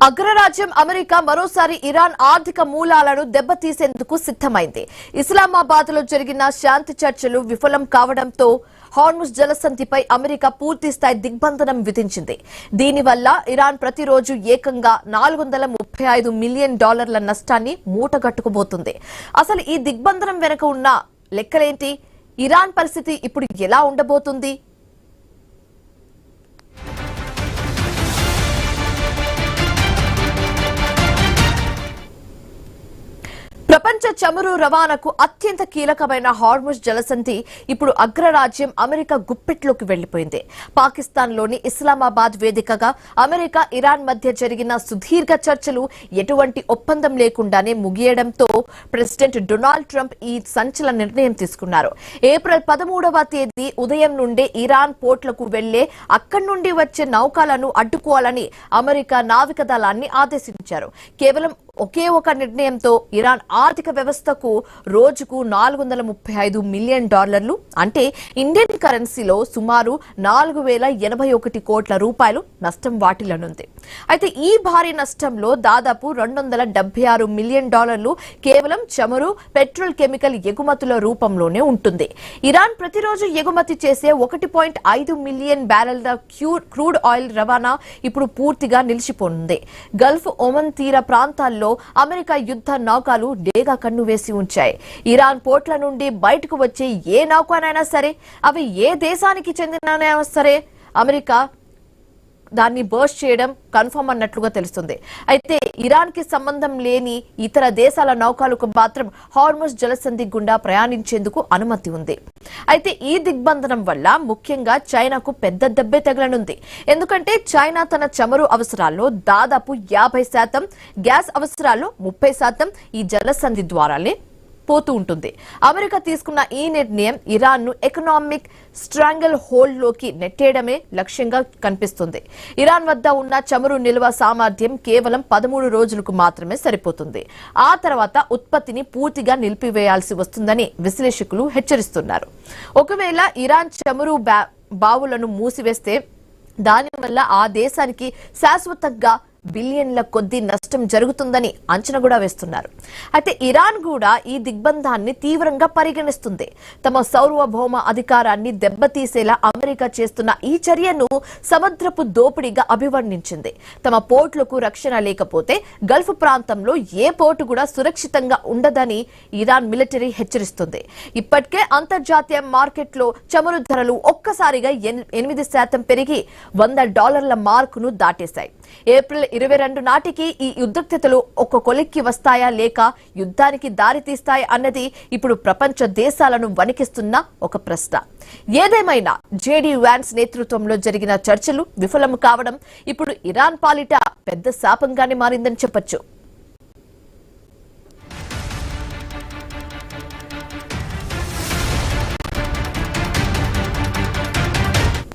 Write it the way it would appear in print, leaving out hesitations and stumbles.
అగ్రరాజ్యం అమెరికా మరోసారి ఇరాన్ ఆర్థిక మూలాలను దెబ్బతీసేందుకు సిద్ధమైంది. ఇస్లామాబాద్ లో జరిగిన శాంతి చర్చలు విఫలం కావడంతో హార్ముజ్ జలసంధిపై అమెరికా పూర్తిస్థాయి దిగ్బంధనం విధించింది. దీనివల్ల ఇరాన్ ప్రతిరోజు ఏకంగా $435 మిలియన్ నష్టాన్ని మూటగట్టుకుపోతుంది. అసలు ఈ దిగ్బంధనం వెనుక ఉన్న లెక్కలేంటి? ఇరాన్ పరిస్థితి ఇప్పుడు ఎలా ఉండబోతుంది? ప్రపంచ చమురు రవాణాకు అత్యంత కీలకమైన హార్ముజ్ జలసంధి ఇప్పుడు అగ్రరాజ్యం అమెరికా గుప్పిట్లోకి వెళ్లిపోయింది. పాకిస్తాన్లోని ఇస్లామాబాద్ వేదికగా అమెరికా ఇరాన్ మధ్య జరిగిన సుదీర్ఘ చర్చలు ఎటువంటి ఒప్పందం లేకుండానే ముగియడంతో ప్రెసిడెంట్ డొనాల్డ్ ట్రంప్ ఈ సంచలన నిర్ణయం తీసుకున్నారు. ఏప్రిల్ 13వ తేదీ ఉదయం నుండే ఇరాన్ పోర్ట్లకు వెళ్లే అక్కడి నుండి వచ్చే నౌకలను అడ్డుకోవాలని అమెరికా నావిక దళాన్ని ఆదేశించారు. కేవలం ఒకే ఒక నిర్ణయంతో ఇరాన్ ఆర్థిక వ్యవస్థకు రోజుకు $435 మిలియన్ అంటే ఇండియన్ కరెన్సీలో సుమారు 4081 కోట్ల రూపాయలు నష్టం వాటిల్లనుంది. అయితే ఈ భారీ నష్టంలో దాదాపు $276 మిలియన్ కేవలం చమురు, పెట్రోల్ కెమికల్ ఎగుమతుల రూపంలోనే ఉంటుంది. ఇరాన్ ప్రతిరోజు ఎగుమతి చేసే 1.5 మిలియన్ బ్యారెళ్ల క్రూడ్ ఆయిల్ రవాణా ఇప్పుడు పూర్తిగా నిలిచిపోనుంది. గల్ఫ్, ఒమన్ తీర ప్రాంతాల్లో అమెరికా యుద్ధ నౌకలు డేగా కన్ను వేసి ఉంచాయి. ఇరాన్ పోర్ట్ల నుండి బయటకు వచ్చే ఏ నౌకనైనా సరే, అవి ఏ దేశానికి చెందినైనా సరే, అమెరికా దాన్ని బర్స్ట్ చేయడం కన్ఫర్మ్ అన్నట్లుగా తెలుస్తుంది. అయితే ఇరాన్ కి సంబంధం లేని ఇతర దేశాల నౌకలకు మాత్రం హార్ముజ్ జలసంధి గుండా ప్రయాణించేందుకు అనుమతి ఉంది. అయితే ఈ దిగ్బంధనం వల్ల ముఖ్యంగా చైనాకు పెద్ద దెబ్బే తగలనుంది. ఎందుకంటే చైనా తన చమురు అవసరాల్లో దాదాపు 50%, గ్యాస్ అవసరాల్లో 30% ఈ జలసంధి ద్వారానే పోతూ ఉంటుంది. అమెరికా తీసుకున్న ఈ నిర్ణయం ఇరాన్ ను ఎకనామిక్ స్ట్రాంగిల్ హోల్డ్ లోకి నెట్టేయడమే లక్ష్యంగా కనిపిస్తుంది. ఇరాన్ వద్ద ఉన్న చమురు నిల్వ సామర్థ్యం కేవలం 13 రోజులకు మాత్రమే సరిపోతుంది. ఆ తర్వాత ఉత్పత్తిని పూర్తిగా నిలిపివేయాల్సి వస్తుందని విశ్లేషకులు హెచ్చరిస్తున్నారు. ఒకవేళ ఇరాన్ చమురు బావులను మూసివేస్తే దానివల్ల ఆ దేశానికి శాశ్వతంగా బిలియన్ల కొద్దీ నష్టం జరుగుతుందని అంచనా కూడా వేస్తున్నారు. అయితే ఇరాన్ కూడా ఈ దిగ్బంధాన్ని తీవ్రంగా పరిగణిస్తుంది. తమ సార్వభౌమ అధికారాన్ని దెబ్బతీసేలా అమెరికా చేస్తున్న ఈ చర్యను సముద్రపు దోపిడీగా అభివర్ణించింది. తమ పోర్టులకు రక్షణ లేకపోతే గల్ఫ్ ప్రాంతంలో ఏ పోర్టు కూడా సురక్షితంగా ఉండదని ఇరాన్ మిలిటరీ హెచ్చరిస్తుంది. ఇప్పటికే అంతర్జాతీయ మార్కెట్లో చమురు ధరలు ఒక్కసారిగా 8% పెరిగి $100 మార్కును దాటేశాయి. ఏప్రిల్ 22 నాటికి ఈ ఉద్రిక్తతలు ఒక కొలిక్కి వస్తాయా లేక యుద్ధానికి దారితీస్తాయా అన్నది ఇప్పుడు ప్రపంచ దేశాలను వణికిస్తున్న ఒక ప్రశ్న. ఏదేమైనా జేడీ వ్యాన్స్ నేతృత్వంలో జరిగిన చర్చలు విఫలం కావడం ఇప్పుడు ఇరాన్ పాలిట పెద్ద శాపంగానే మారిందని చెప్పొచ్చు.